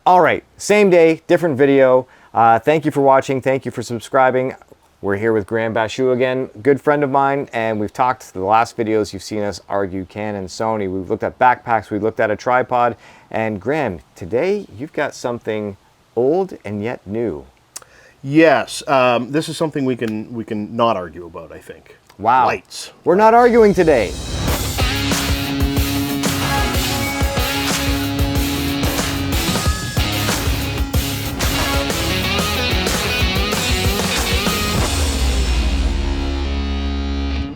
All right, same day, different video. Thank you for watching. Thank you for subscribing. We're here with Graeme Bashu again, good friend of mine, and we've talked the last videos you've seen us argue Canon, Sony. We've looked at backpacks, we've looked at a tripod, and Graeme, today you've got something old and yet new. Yes, this is something we can not argue about, I think. Wow. Lights. We're not arguing today.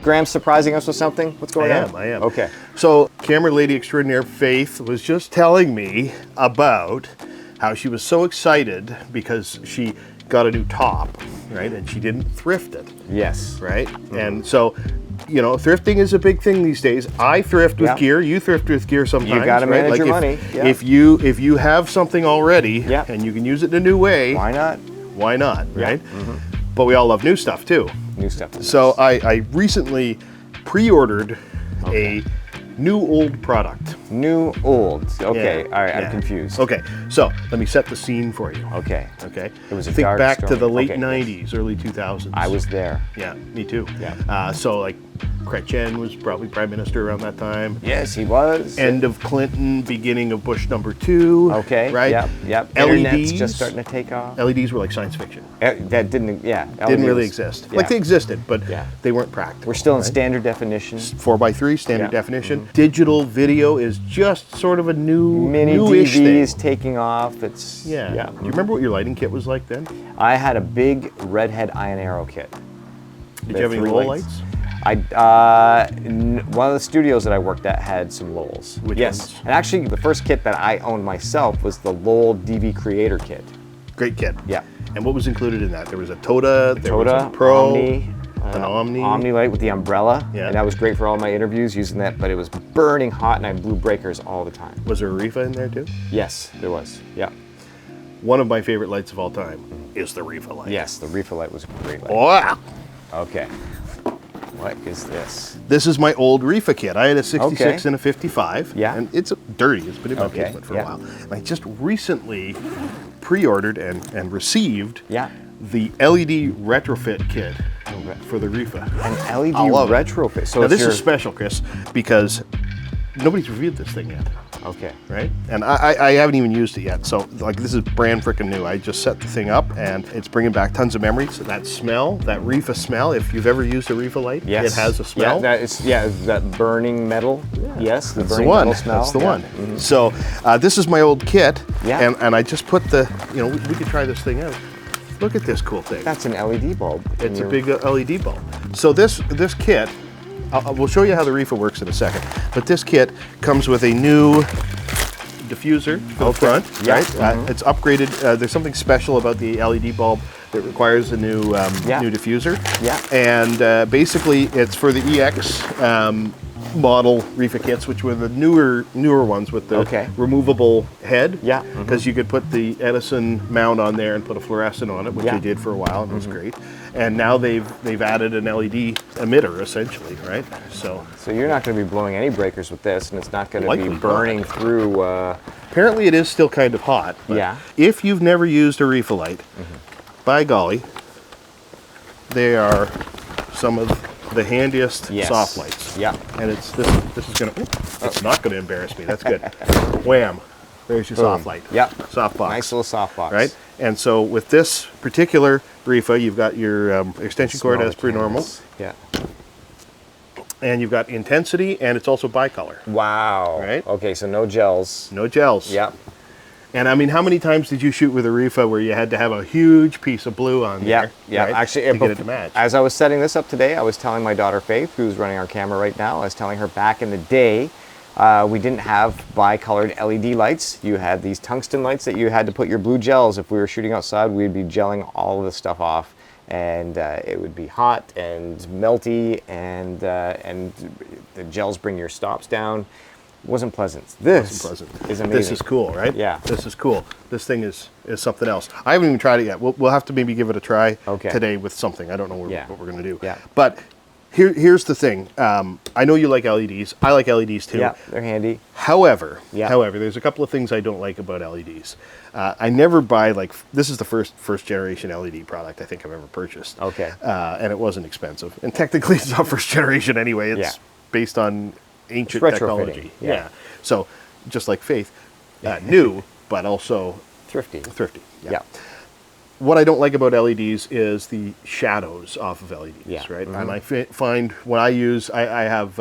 Graeme's surprising us with something? What's going on? I am. Okay. So, camera lady extraordinaire Faith was just telling me about how she was so excited because she got a new top, right? And she didn't thrift it. Yes. Right? And so, you know, thrifting is a big thing these days. I thrift with gear. You thrift with gear sometimes. You got to manage your money. Yeah. If you have something already and you can use it in a new way, why not? Why not, right? But we all love new stuff too. New stuff. So I recently pre-ordered a new old product. New old. Okay. Yeah, All right. yeah. I'm confused. Okay. So let me set the scene for you. Okay. Okay. It was a Think dark back to story. the late Okay. 90s, early 2000s. I was there. Yeah, me too. Yeah. So like Chrétien was probably prime minister around that time. Yes, he was. End of Clinton, beginning of Bush #2. Okay. Right. Yep. LEDs Internet's just starting to take off. LEDs were like science fiction. That didn't. Yeah. Didn't LED really was- exist. yeah. Like they existed, but Yeah. they weren't practical. We're still in right? standard definition. 4:3 standard Yeah. definition. Digital video is just sort of a Mini newish DVs thing. taking off. It's Yeah. Do you remember what your lighting kit was like then? I had a big redhead iron arrow kit. Did you have any three low lights? lights? One of the studios that I worked at had some Lowe's. Which yes, ones? and actually the first kit that I owned myself was the Lowell DV Creator kit. Great kit. Yeah. And what was included in that? There was a Toda, there was Toda, a Pro, Omni, an Omni. Omni light with the umbrella, Yeah. and that was great for all my interviews using that. But it was burning hot, and I blew breakers all the time. Was there a Rifa in there too? Yes, there was. Yeah. One of my favorite lights of all time is the Rifa light. Yes, the Rifa light was a great light. Wow. Okay. What is this? This is my old Rifa kit. I had a 66 Okay. and a 55. Yeah. And it's dirty. It's been in my Okay, basement for yeah. a while. And I just recently pre-ordered and received Yeah. the LED retrofit kit for the Rifa. An LED I love it. retrofit. So Now it's this your, is special, Chris, because nobody's reviewed this thing yet, okay. right? And I haven't even used it yet. So like this is brand freaking new. I just set the thing up and it's bringing back tons of memories. That smell, that Rifa smell, if you've ever used a Rifa light, Yes. it has a smell. Yeah, that burning metal. Yes, the That's the burning one. metal smell. That's the Yeah. one. So this is my old kit, Yeah. and I just put the, you know, we could try this thing out. Look at this cool thing. That's an LED bulb. It's a big LED bulb. So this kit, we'll show you how the Rifa works in a second, but this kit comes with a new diffuser for the front, Yeah. right? It's upgraded. There's something special about the LED bulb that requires a new new diffuser. Yeah. And basically, it's for the EX model Rifa kits, which were the newer ones with the removable head. Yeah. Because you could put the Edison mount on there and put a fluorescent on it, which Yeah. they did for a while, and it was great. And now they've added an LED emitter, essentially, right? So you're not going to be blowing any breakers with this, and it's not going to Likely be not. burning through. apparently, it is still kind of hot. But Yeah. if you've never used a Rifa light, by golly, they are some of the handiest Yes. soft lights. Yeah. And it's this is gonna. It's not gonna embarrass me. That's good. Wham! There's your soft light. Yep. Soft box. Nice little soft box. Right. And so with this particular Rifa, you've got your extension cord as per normal, Yeah. and you've got intensity, and it's also bicolor. Wow. Right. Okay, so no gels. No gels. Yep. And I mean, how many times did you shoot with a Rifa where you had to have a huge piece of blue on Yeah, there? yeah. right, Actually, to get it to match. as I was setting this up today, I was telling my daughter Faith, who's running our camera right now, I was telling her back in the day, we didn't have bi-colored LED lights. You had these tungsten lights that you had to put your blue gels. If we were shooting outside, we'd be gelling all of this stuff off, and it would be hot and melty, and the gels bring your stops down. Wasn't pleasant. This is amazing. This is cool, right? Yeah. This is cool. This thing is something else. I haven't even tried it yet. We'll have to maybe give it a try Okay. today with something. I don't know Yeah. what we're going to do. Yeah. But Here's the thing. I know you like LEDs. I like LEDs too. Yeah, they're handy. However, there's a couple of things I don't like about LEDs. I never buy this is the first generation LED product I think I've ever purchased. Okay. And it wasn't expensive. And technically it's not first generation anyway. It's based on ancient technology. Yeah. So just like Faith, new, but also Thrifty. Yeah. What I don't like about LEDs is the shadows off of LEDs, right? And I find when I use, I have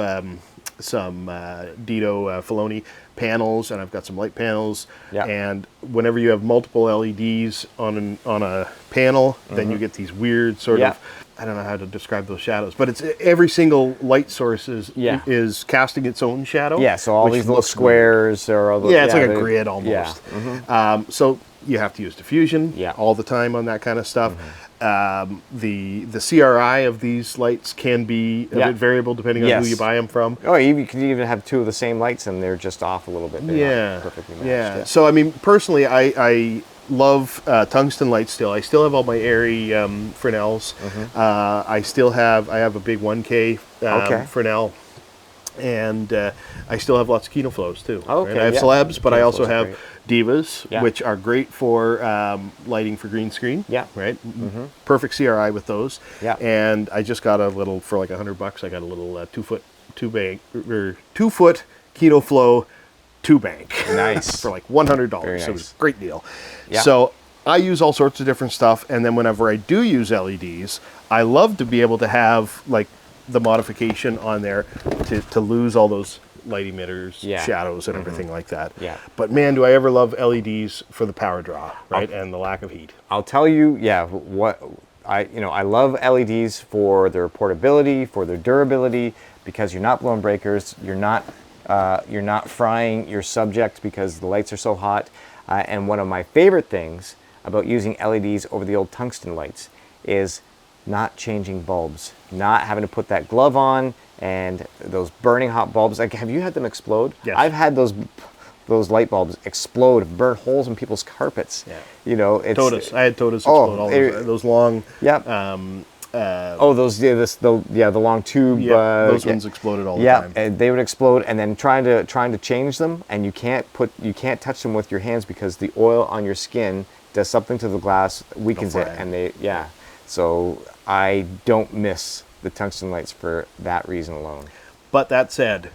some Dito Filoni panels, and I've got some light panels. Yeah. And whenever you have multiple LEDs on a panel, then you get these weird sort of, I don't know how to describe those shadows, but it's every single light source is casting its own shadow. Yeah, so all these little squares or all those, it's like a grid almost. Yeah. So you have to use diffusion all the time on that kind of stuff. The CRI of these lights can be a bit variable depending on who you buy them from. Oh, you can even have two of the same lights and they're just off a little bit. They're not perfectly matched. Yeah. So I mean, personally, I love tungsten lights still. I still have all my Airy Fresnels. I have a big 1K Fresnel. And I still have lots of Kino Flows too. Okay, right? I have celebs, but I also have great. Divas, which are great for lighting for green screen. Yeah. Right. Perfect CRI with those. Yeah. And I just got a little for like $100. I got a little 2-foot Kino Flow 2-bank. Nice. For like $100. Very nice. So it was a great deal. Yeah. So I use all sorts of different stuff, and then whenever I do use LEDs, I love to be able to have like the modification on there to lose all those light emitters, shadows, and everything like that. Yeah. But man, do I ever love LEDs for the power draw, right, and the lack of heat. I'll tell you, I love LEDs for their portability, for their durability, because you're not blowing breakers, you're not frying your subject because the lights are so hot. And one of my favorite things about using LEDs over the old tungsten lights is not changing bulbs, not having to put that glove on, and those burning hot bulbs. Like, have you had them explode? Yes. I've had those light bulbs explode, burn holes in people's carpets. Yeah. You know, it's Totus. I had Totus explode. All those long. Yep. The long tube. Yeah, those ones exploded all the time. Yeah, and they would explode, and then trying to change them, and you can't touch them with your hands because the oil on your skin does something to the glass, weakens it, and so I don't miss the tungsten lights for that reason alone. But that said,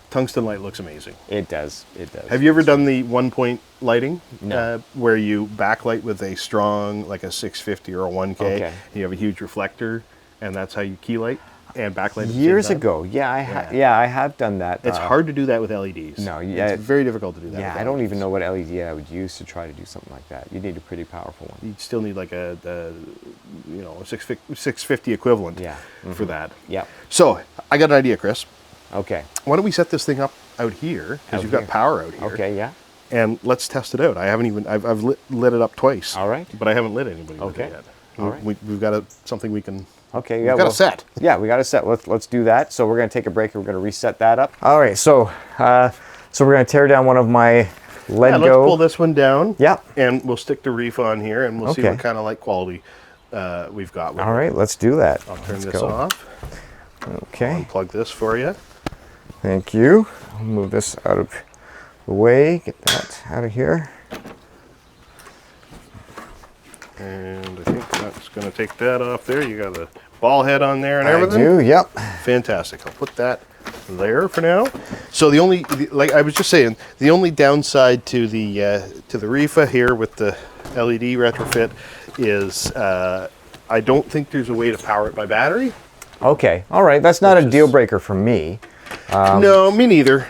tungsten light looks amazing. It does. It does. Have you ever done the 1-point lighting? No. Where you backlight with a strong, like a 650 or a 1K, and you have a huge reflector, and that's how you key light and backlight at the Years same time? ago, I have done that. It's hard to do that with LEDs. No, it's very difficult to do that. Yeah, with I don't LEDs. even know what LED I would use to try to do something like that. You need a pretty powerful one. You'd still need like a 650 equivalent for that. Yeah. So I got an idea, Chris. Okay. Why don't we set this thing up out here, because you've got power out here. Okay, yeah. And let's test it out. I've lit it up twice. All right. But I haven't lit anybody with it yet. All right. We've got something we can. Okay, We've got a set. Yeah, we got a set. Let's do that. So we're going to take a break and we're going to reset that up. All right, so we're going to tear down one of my Let's pull this one down. Yeah. And we'll stick the reef on here, and we'll see what kind of light quality we've got. All right, let's do that. I'll turn this off. Okay. I'll unplug this for you. Thank you. I'll move this out of the way. Get that out of here. And I think that's going to take that off there. You got the ball head on there and everything. I do, yep. Fantastic. I'll put that there for now. So like I was just saying, the only downside to the Rifa here with the LED retrofit is I don't think there's a way to power it by battery. Okay, all right. That's not a deal breaker for me. No, me neither.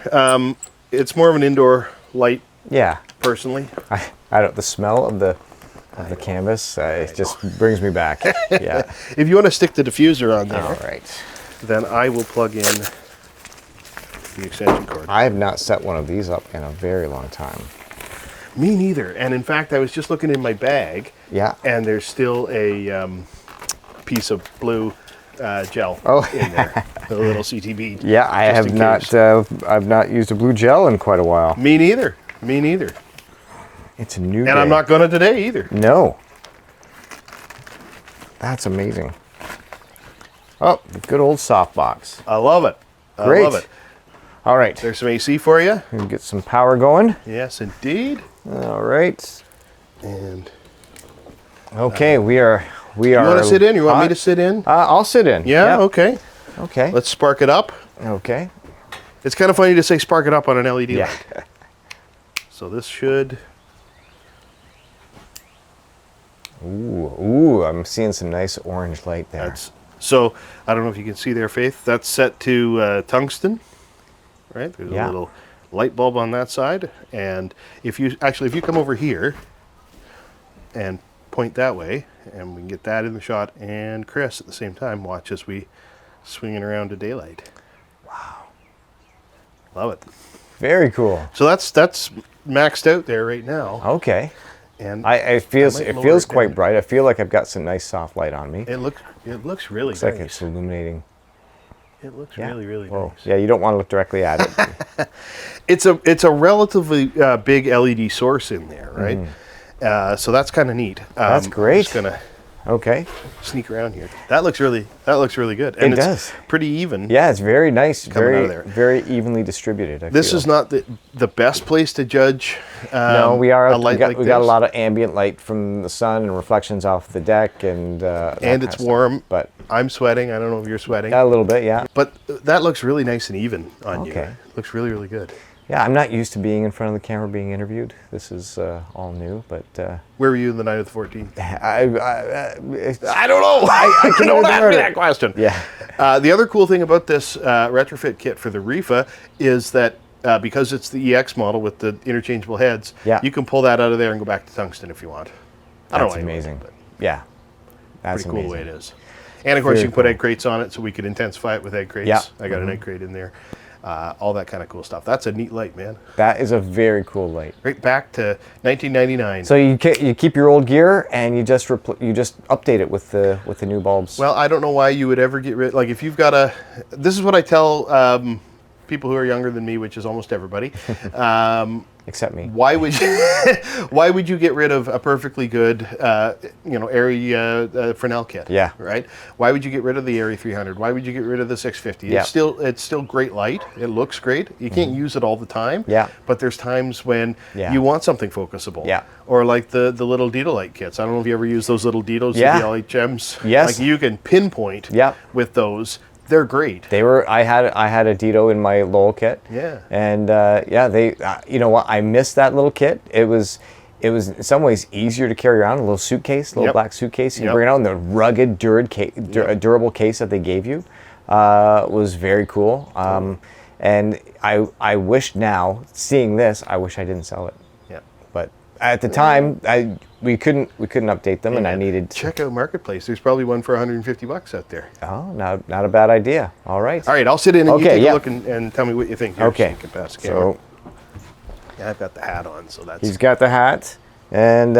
It's more of an indoor light. Yeah. Personally, I don't. The smell of the canvas, it just brings me back. Yeah. If you want to stick the diffuser on there, All right. then I will plug in the extension cord. I have not set one of these up in a very long time. Me neither. And in fact, I was just looking in my bag. Yeah. And there's still a piece of blue gel in there, a little CTB. Yeah, I have not. I've not used a blue gel in quite a while. Me neither. Me neither. It's a new. And I'm not going to today either. No. That's amazing. Oh, good old softbox. I love it. Great. I love it. All right. There's some AC for you. We'll get some power going. Yes, indeed. All right. And Okay, we are. you want to sit in? You want me to sit in? I'll sit in. Yeah. Yep. Okay. Okay. Let's spark it up. Okay. It's kind of funny to say spark it up on an LED Yeah. light. So this should. Ooh, I'm seeing some nice orange light there. So I don't know if you can see there, Faith. That's set to tungsten, right? There's a little light bulb on that side, and if you come over here and point that way, and we can get that in the shot, and Chris at the same time, watch as we swing it around to daylight. Wow. Love it. Very cool. So that's maxed out there right now. Okay. And it feels quite bright. I feel like I've got some nice soft light on me. it looks really Looks nice. like it's illuminating. It looks really Well, nice. yeah, you don't want to look directly at it. It's a relatively big LED source in there, right? So that's kind of neat. That's great. I'm just gonna Okay. sneak around here. That looks really good. And It does. pretty even. Yeah, it's very nice. Coming out of there. Very evenly distributed. This feel. is not the best place to judge. No, we are. a light like we got a this. lot of ambient light from the sun and reflections off the deck, and And it's warm. But I'm sweating. I don't know if you're sweating. a little bit, yeah. But that looks really nice and even on you. Okay. Looks really good. Yeah, I'm not used to being in front of the camera being interviewed. This is all new, but Where were you the night of the 14th? I don't know. I can don't ask remember me it. that question. Yeah. The other cool thing about this retrofit kit for the Rifa is that because it's the EX model with the interchangeable heads, you can pull that out of there and go back to tungsten if you want. I don't know That's why you amazing. would, but Yeah. That's pretty cool amazing. the way it is. And of course, Very you can put cool. egg crates on it, so we could intensify it with egg crates. Yeah. I got an egg crate in there. All that kind of cool stuff. That's a neat light, man. That is a very cool light. Right back to 1999. So you keep your old gear and you just update it with the new bulbs. Well, I don't know why you would ever get rid. Like, if you've got a, this is what I tell people who are younger than me, which is almost everybody. Except me. Why would you get rid of a perfectly good, Airy Fresnel kit? Yeah. Right. Why would you get rid of the Airy 300? Why would you get rid of the 650? Yeah. It's still great light. It looks great. You can't use it all the time. Yeah. But there's times when Yeah. you want something focusable. Yeah. Or like the little Dedolite kits. I don't know if you ever use those little Dedos, Yeah. the LHMs. Yes. Like, you can pinpoint. Yeah. With those. They're great. They were. I had a Dito in my Lowell kit. Yeah. And they. You know what? I missed that little kit. It was in some ways easier to carry around. A little suitcase, little Yep. black suitcase. You Yep. bring it out in the rugged, durable case that they gave you. Was very cool. And I wish now, seeing this, I wish I didn't sell it. Yeah. But at the time, we couldn't update them, and I needed to. Check out Marketplace. There's probably one for $150 out there. Oh, not a bad idea. All right. All right, I'll sit in and you Okay, take yeah. a look and tell me what you think. Here, Okay. so you can pass the camera. So Yeah, I've got the hat on, so that's. he's got the hat, and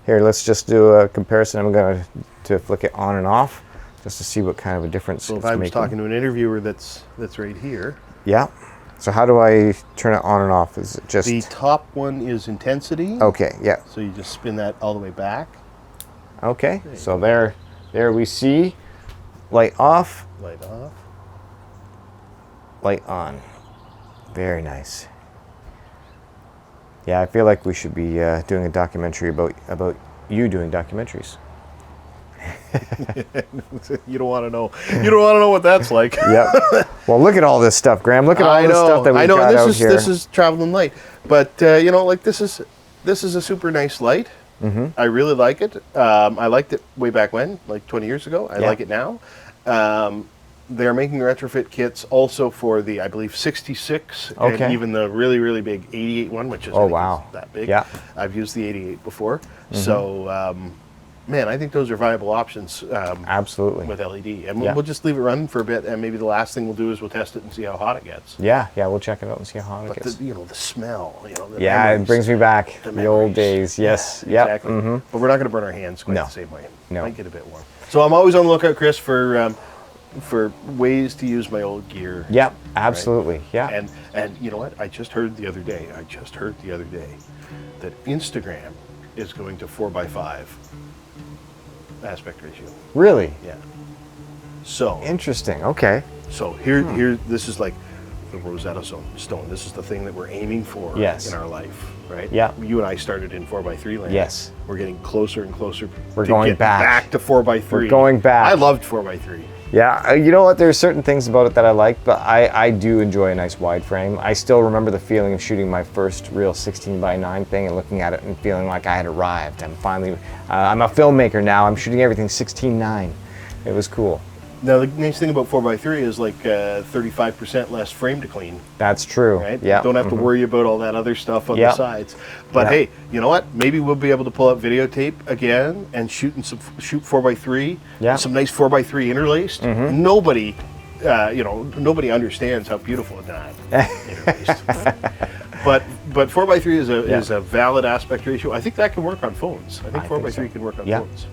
here, let's just do a comparison. I'm going to flick it on and off, just to see what kind of a difference So if it's I was making. talking to an interviewer that's right here, Yeah. So how do I turn it on and off? Is it just the top one is intensity. okay? Yeah. So you just spin that all the way back. Okay. So there we see light off, Light off. light on. Very nice. Yeah, I feel like we should be doing a documentary about you doing documentaries. You don't want to know. You don't want to know what that's like. Yep. Well, look at all this stuff, Graeme. Look at all this stuff that we've got and out this is here. this is traveling light, but this is a super nice light. Mm-hmm. I really like it. I liked it way back when, like 20 years ago. I Yeah. like it now. They're making retrofit kits also for the, I believe, 66 Okay. and even the really, really big 88 one, which is, I Oh, think wow. is that big. Yeah. I've used the 88 before. So, man, I think those are viable options Absolutely. with LED. And Yeah. we'll just leave it running for a bit, and maybe the last thing we'll do is we'll test it and see how hot it gets. Yeah, we'll check it out and see how hot it But gets. the smell, the Yeah, memories, it brings me back the the old memories. days. Yes. Yeah, Yep. exactly. But we're not going to burn our hands quite No. the same way. No. Might get a bit warm. So I'm always on the lookout, Chris, for ways to use my old gear. Yep. Absolutely. Yeah. And you know what? I just heard the other day that Instagram is going to 4:5 aspect ratio. Really? Yeah. So Interesting. Okay. So here, this is like the Rosetta Stone. This is the thing that we're aiming for Yes. in our life, right? Yeah. You and I started in 4x3 land. Yes. We're getting closer and closer. We're to going getting back. to 4x3. We're going back. I loved 4x3. Yeah, you know what? There's certain things about it that I like, but I do enjoy a nice wide frame. I still remember the feeling of shooting my first real 16:9 thing and looking at it and feeling like I had arrived. I'm finally, I'm a filmmaker now. I'm shooting everything 16:9. It was cool. Now the nice thing about 4x3 is like 35% less frame to clean. That's true. Right? Yeah. Don't have to worry about all that other stuff on Yeah. the sides. But Yeah. hey, you know what? Maybe we'll be able to pull out videotape again and shoot 4x3. Yeah. Some nice 4x3 interlaced. Nobody, nobody understands how beautiful it's not interlaced. But 4x3 is a valid aspect ratio. I think that can work on phones. I think 4x3 can work on phones.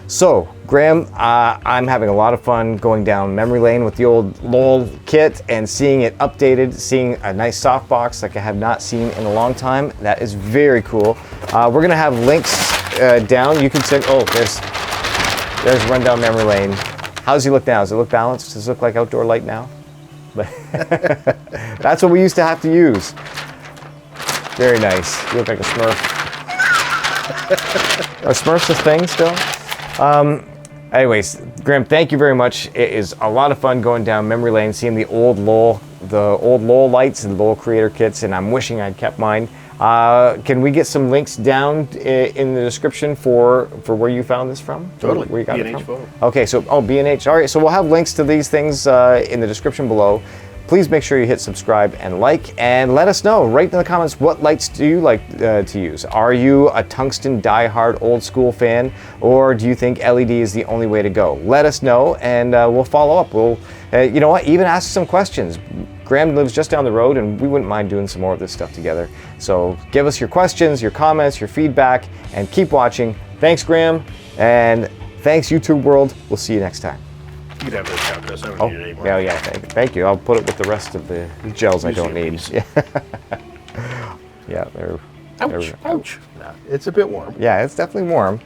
So, Graeme, I'm having a lot of fun going down memory lane with the old Lowell kit and seeing it updated, seeing a nice softbox like I have not seen in a long time. That is very cool. We're gonna have links down. You can send, there's run down memory lane. How's he look now? Does it look balanced? Does it look like outdoor light now? But that's what we used to have to use. Very nice. You look like a Smurf. Are Smurfs a thing still? Anyways, Graeme, thank you very much. It is a lot of fun going down memory lane, seeing the old Lowell lights and Lowell creator kits, and I'm wishing I'd kept mine. Can we get some links down in the description for where you found this from? Totally. Where you got it B&H from? photo. Okay, so B&H. All right, so we'll have links to these things in the description below. Please make sure you hit subscribe and like, and let us know. Write in the comments, what lights do you like to use? Are you a tungsten diehard old school fan, or do you think LED is the only way to go? Let us know, and we'll follow up. We'll, you know what, even ask some questions. Graeme lives just down the road, and we wouldn't mind doing some more of this stuff together. So give us your questions, your comments, your feedback, and keep watching. Thanks, Graeme, and thanks, YouTube world. We'll see you next time. You can have this out, Chris. I don't need it anymore. Yeah, thank you. I'll put it with the rest of the gels I don't need. Yeah, they're Ouch. Ouch. Nah, it's a bit warm. yeah, it's definitely warm.